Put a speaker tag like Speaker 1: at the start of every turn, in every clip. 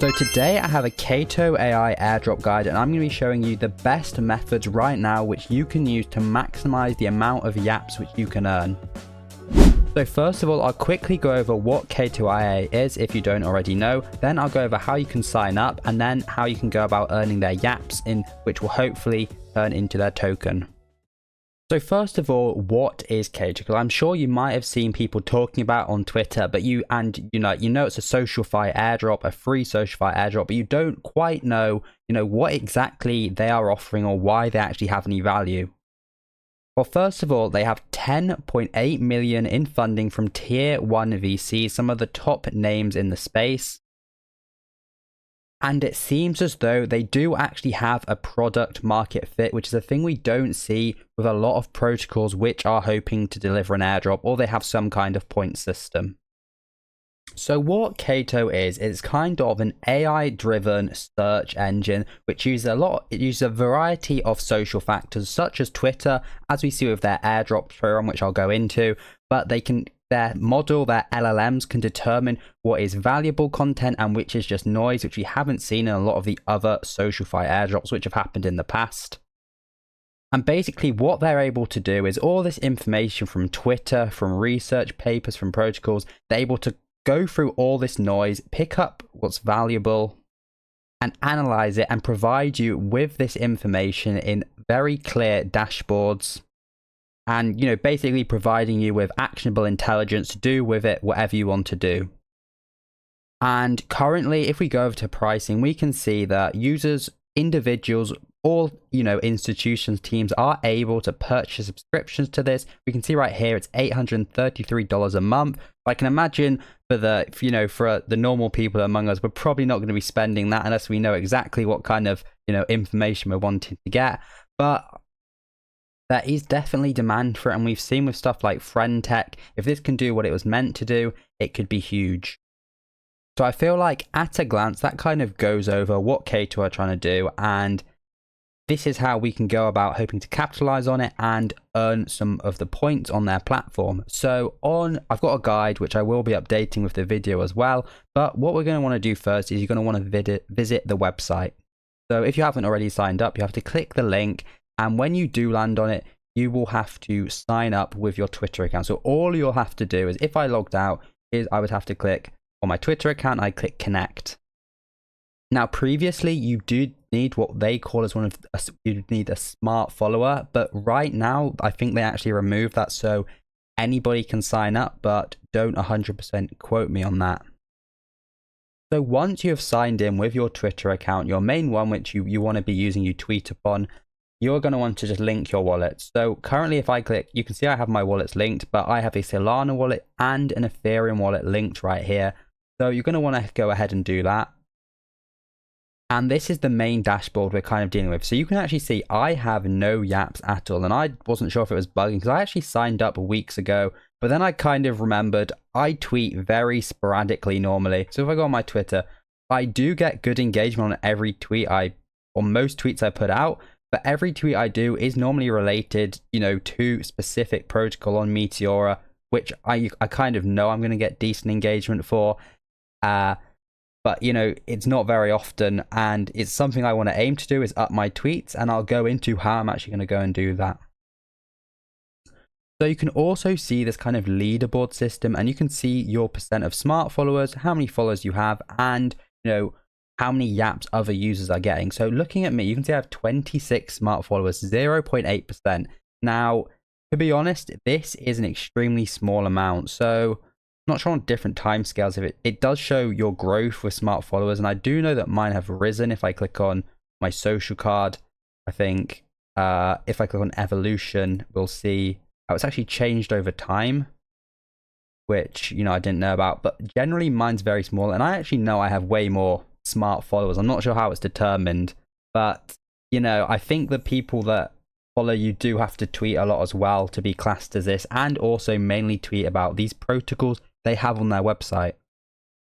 Speaker 1: So today I have a Kaito AI airdrop guide, and I'm going to be showing you the best methods right now which you can use to maximize the amount of Yaps which you can earn. So first of all, I'll quickly go over what Kaito AI is if you don't already know, then I'll go over how you can sign up, and then how you can go about earning their Yaps, which will hopefully turn into their token. So first of all, what is Kaito? Because I'm sure you might have seen people talking about on Twitter, but you know it's a SocialFi airdrop, a free SocialFi airdrop, but you don't quite know, what exactly they are offering or why they actually have any value. Well, first of all, they have 10.8 million in funding from tier 1 VCs, some of the top names in the space. And it seems as though they do actually have a product market fit, which is a thing we don't see with a lot of protocols which are hoping to deliver an airdrop, or they have some kind of point system. So what Kaito is, it's kind of an AI-driven search engine which uses a variety of social factors such as Twitter, as we see with their airdrop program, which I'll go into, but their LLMs can determine what is valuable content and which is just noise, which we haven't seen in a lot of the other SocialFi airdrops which have happened in the past. And basically what they're able to do is all this information from Twitter, from research papers, from protocols, they're able to go through all this noise, pick up what's valuable, and analyze it and provide you with this information in very clear dashboards. And, basically providing you with actionable intelligence to do with it whatever you want to do. And currently, if we go over to pricing, we can see that users, individuals, all, institutions, teams are able to purchase subscriptions to this. We can see right here, it's $833 a month. I can imagine for the normal people among us, we're probably not going to be spending that unless we know exactly what kind of, information we're wanting to get. But there is definitely demand for it, and we've seen with stuff like Friend Tech, if this can do what it was meant to do, it could be huge. So I feel like at a glance, that kind of goes over what Kaito are trying to do, and this is how we can go about hoping to capitalize on it and earn some of the points on their platform. So I've got a guide which I will be updating with the video as well, but what we're going to want to do first is you're going to want to visit the website. So if you haven't already signed up, you have to click the link. And when you do land on it, you will have to sign up with your Twitter account. So all you'll have to do is, if I logged out, is I would have to click on my Twitter account, I click connect. Now, previously, you do need what they call as you need a smart follower. But right now, I think they actually removed that. So anybody can sign up, but don't 100% quote me on that. So once you have signed in with your Twitter account, your main one, which you want to be using, you tweet upon, you're going to want to just link your wallet. So currently, if I click, you can see I have my wallets linked, but I have a Solana wallet and an Ethereum wallet linked right here. So you're going to want to go ahead and do that. And this is the main dashboard we're kind of dealing with. So you can actually see I have no Yaps at all. And I wasn't sure if it was bugging because I actually signed up weeks ago, but then I kind of remembered I tweet very sporadically normally. So if I go on my Twitter, I do get good engagement on every tweet or most tweets I put out. But every tweet I do is normally related, to specific protocol on Meteora, which I kind of know I'm going to get decent engagement for. But, it's not very often. And it's something I want to aim to do is up my tweets. And I'll go into how I'm actually going to go and do that. So you can also see this kind of leaderboard system. And you can see your percent of smart followers, how many followers you have, and, how many Yaps other users are getting. So looking at me, you can see I have 26 smart followers, 0.8%. Now, to be honest, this is an extremely small amount. So I'm not sure on different timescales if it does show your growth with smart followers. And I do know that mine have risen. If I click on my social card, I think if I click on evolution, we'll see it's actually changed over time, which, I didn't know about. But generally, mine's very small. And I actually know I have way more smart followers. I'm not sure how it's determined, but I think the people that follow you do have to tweet a lot as well to be classed as this, and also mainly tweet about these protocols they have on their website.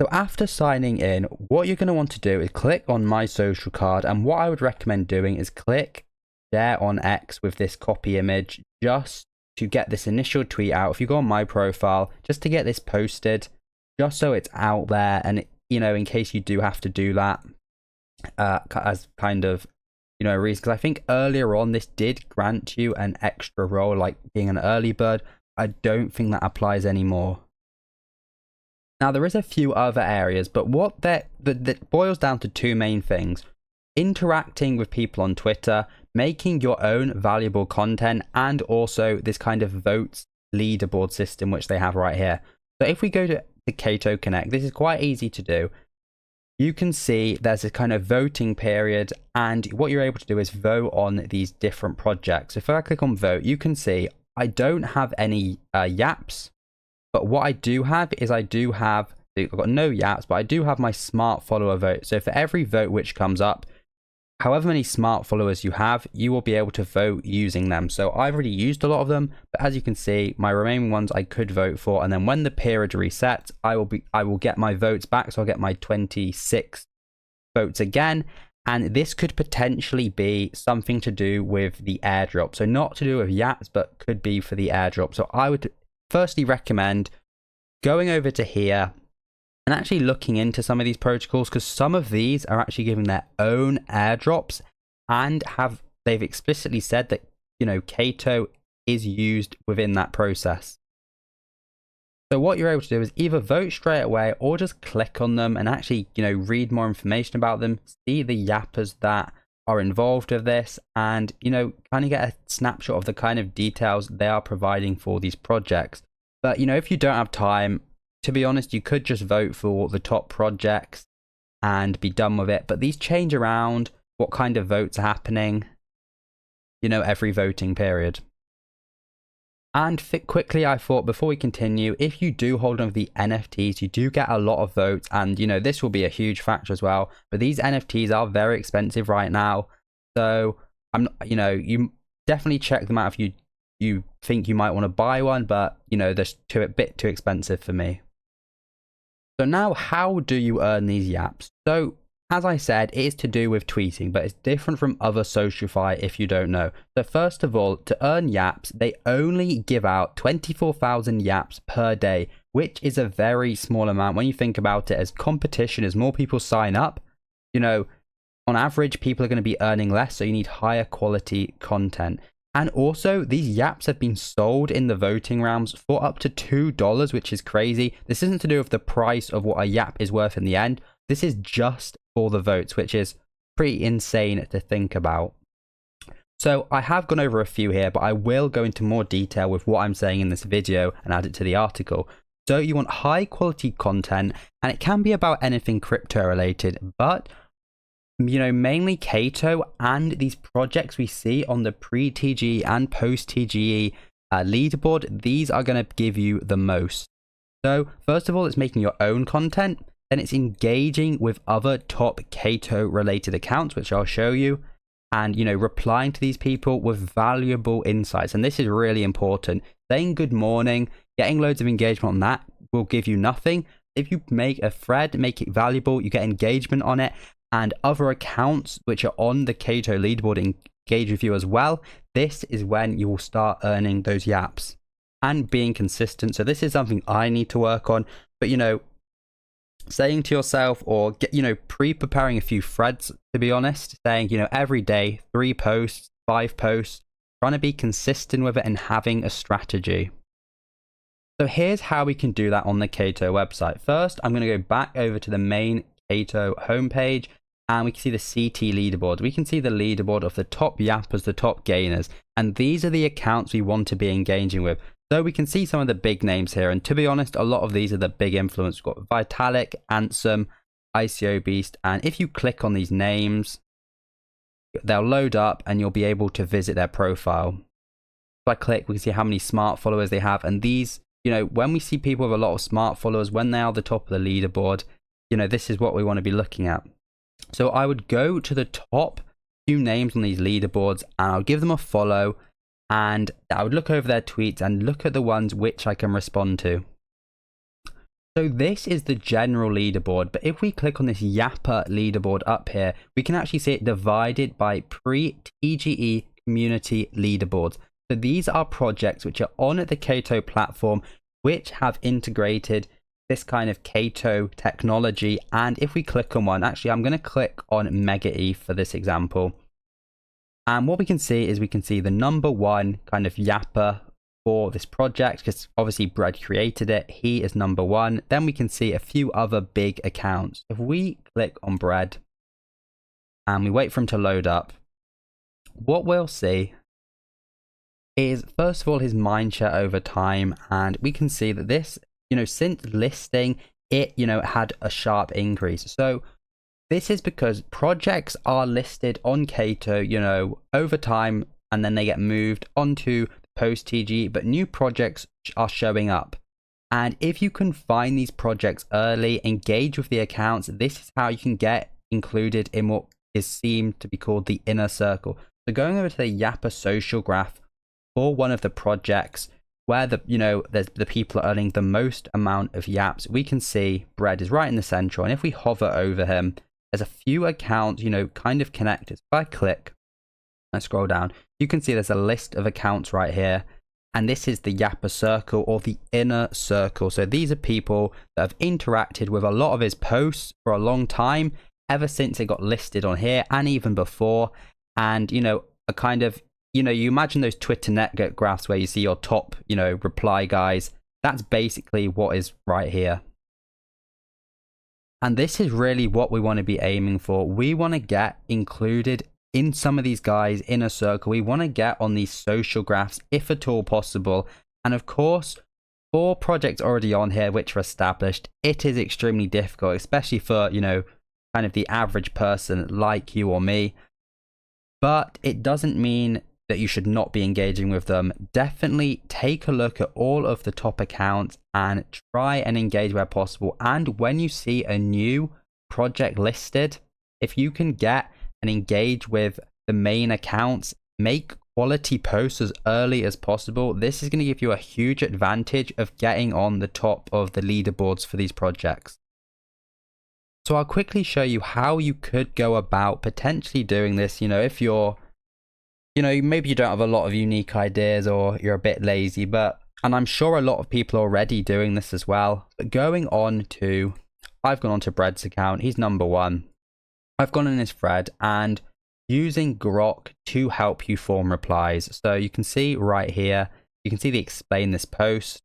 Speaker 1: So after signing in, what you're going to want to do is click on my social card, and what I would recommend doing is click share on X with this copy image just to get this initial tweet out. If you go on my profile, just to get this posted, just so it's out there and in case you do have to do that as kind of, a reason. Because I think earlier on this did grant you an extra role, like being an early bird. I don't think that applies anymore. Now, there is a few other areas, but what that boils down to two main things: interacting with people on Twitter, making your own valuable content, and also this kind of votes leaderboard system, which they have right here. So if we go to the Kaito Connect, this is quite easy to do. You can see there's a kind of voting period, and what you're able to do is vote on these different projects. So if I click on vote, you can see I don't have any Yaps, but what I do have is I've got no Yaps, but I do have my smart follower vote. So for every vote which comes up, however many smart followers you have, you will be able to vote using them. So I've already used a lot of them, but as you can see, my remaining ones I could vote for, and then when the period resets, I will get my votes back. So I'll get my 26 votes again, and this could potentially be something to do with the airdrop. So not to do with Yaps, but could be for the airdrop. So I would firstly recommend going over to here and actually looking into some of these protocols, because some of these are actually giving their own airdrops, and they've explicitly said that Kaito is used within that process. So what you're able to do is either vote straight away or just click on them and actually read more information about them, see the yappers that are involved with this, and kind of get a snapshot of the kind of details they are providing for these projects. But if you don't have time, to be honest, you could just vote for the top projects and be done with it. But these change around what kind of votes are happening, every voting period. And quickly, I thought before we continue, if you do hold on to the NFTs, you do get a lot of votes, and this will be a huge factor as well. But these NFTs are very expensive right now, so you definitely check them out if you think you might want to buy one. But they're a bit too expensive for me. So now, how do you earn these Yaps? So as I said, it is to do with tweeting, but it's different from other SocialFi if you don't know. So first of all, to earn Yaps, they only give out 24,000 Yaps per day, which is a very small amount when you think about it. As competition, as more people sign up, on average, people are going to be earning less, so you need higher quality content. And also, these Yaps have been sold in the voting rounds for up to $2, which is crazy. This isn't to do with the price of what a Yap is worth in the end. This is just for the votes, which is pretty insane to think about. So I have gone over a few here, but I will go into more detail with what I'm saying in this video and add it to the article. So you want high quality content, and it can be about anything crypto related, but mainly Kaito and these projects we see on the pre-TGE and post-TGE leaderboard, these are going to give you the most. So first of all, it's making your own content, then it's engaging with other top Kaito related accounts, which I'll show you, and replying to these people with valuable insights. And this is really important. Saying good morning, getting loads of engagement on that will give you nothing. If you make a thread, make it valuable, you get engagement on it, and other accounts which are on the Kaito leaderboard engage with you as well, this is when you will start earning those Yaps and being consistent. So this is something I need to work on, but saying to yourself, or pre-preparing a few threads, to be honest, saying every day 3 posts, 5 posts, trying to be consistent with it and having a strategy. So here's how we can do that on the Kaito website. First, I'm going to go back over to the main Kaito homepage, and we can see the CT leaderboard. We can see the leaderboard of the top yappers, the top gainers, and these are the accounts we want to be engaging with. So we can see some of the big names here, and to be honest, a lot of these are the big influencers. We've got Vitalik, Ansem, ICO Beast, and if you click on these names, they'll load up and you'll be able to visit their profile. If I click, we can see how many smart followers they have, and these, when we see people with a lot of smart followers, when they are the top of the leaderboard, this is what we want to be looking at. So I would go to the top few names on these leaderboards, and I would give them a follow, and I would look over their tweets and look at the ones which I can respond to. So this is the general leaderboard, but if we click on this Yapper leaderboard up here, we can actually see it divided by pre-TGE community leaderboards. So these are projects which are on the Kaito platform, which have integrated this kind of Kaito technology. And if we click on one, actually, I'm going to click on Mega ETH for this example. And what we can see is we can see the number one kind of yapper for this project, because obviously Bread created it. He is number one. Then we can see a few other big accounts. If we click on Bread and we wait for him to load up, what we'll see is, first of all, his mindshare over time. And we can see that this, since listing, it, had a sharp increase. So this is because projects are listed on Kaito, over time, and then they get moved onto post TGE, but new projects are showing up. And if you can find these projects early, engage with the accounts, this is how you can get included in what is seemed to be called the inner circle. So going over to the Yapper social graph for one of the projects where there's the people are earning the most amount of Yaps, we can see Bread is right in the center. And if we hover over him, there's a few accounts, kind of connected. If I click and scroll down, you can see there's a list of accounts right here. And this is the Yapper circle, or the inner circle. So these are people that have interacted with a lot of his posts for a long time, ever since it got listed on here and even before. And, a kind of, you imagine those Twitter network graphs where you see your top, reply guys. That's basically what is right here. And this is really what we want to be aiming for. We want to get included in some of these guys' inner circle. We want to get on these social graphs if at all possible. And of course, for projects already on here which are established, it is extremely difficult, especially for, kind of the average person like you or me. But it doesn't mean that you should not be engaging with them. Definitely take a look at all of the top accounts and try and engage where possible. And when you see a new project listed, if you can get and engage with the main accounts, make quality posts as early as possible. This is going to give you a huge advantage of getting on the top of the leaderboards for these projects. So I'll quickly show you how you could go about potentially doing this. If you're, maybe you don't have a lot of unique ideas, or you're a bit lazy, and I'm sure a lot of people are already doing this as well. But I've gone on to Bread's account. He's number one. I've gone in his thread and using Grok to help you form replies. So you can see right here, you can see the explain this post.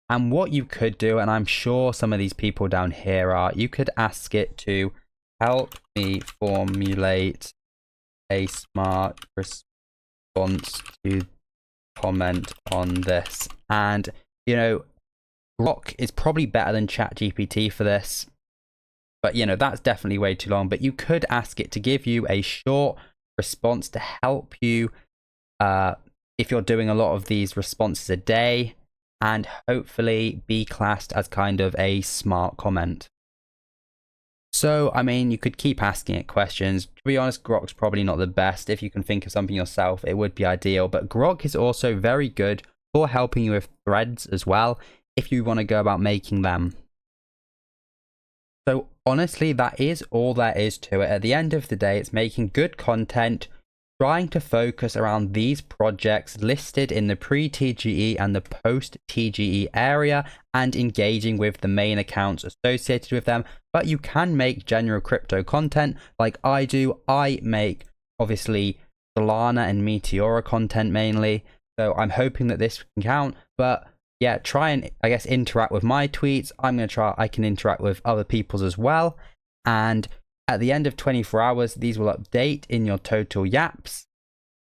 Speaker 1: And what you could do, and I'm sure some of these people down here are, you could ask it to help me formulate a smart response to comment on this. And, Grok is probably better than ChatGPT for this. But, that's definitely way too long. But you could ask it to give you a short response to help you if you're doing a lot of these responses a day, and hopefully be classed as kind of a smart comment. So, you could keep asking it questions. To be honest, Grok's probably not the best. If you can think of something yourself, it would be ideal. But Grok is also very good for helping you with threads as well, if you want to go about making them. So honestly, that is all there is to it. At the end of the day, it's making good content, trying to focus around these projects listed in the pre-TGE and the post-TGE area, and engaging with the main accounts associated with them. But you can make general crypto content like I do. I make, obviously, Solana and Meteora content mainly. So I'm hoping that this can count. But yeah, try and, I guess, interact with my tweets. I can interact with other people's as well. And at the end of 24 hours, these will update in your total Yaps,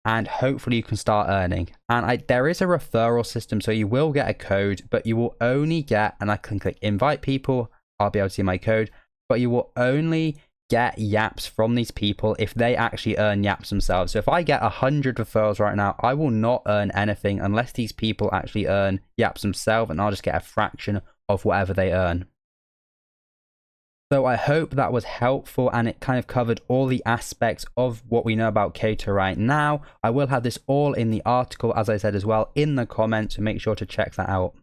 Speaker 1: and hopefully you can start earning. And there is a referral system, so you will get a code, but you will only get, and I can click invite people, I'll be able to see my code, but you will only get Yaps from these people if they actually earn Yaps themselves. So if I get 100 referrals right now, I will not earn anything unless these people actually earn Yaps themselves, and I'll just get a fraction of whatever they earn. So I hope that was helpful, and it kind of covered all the aspects of what we know about Kaito right now. I will have this all in the article, as I said as well, in the comments, so make sure to check that out.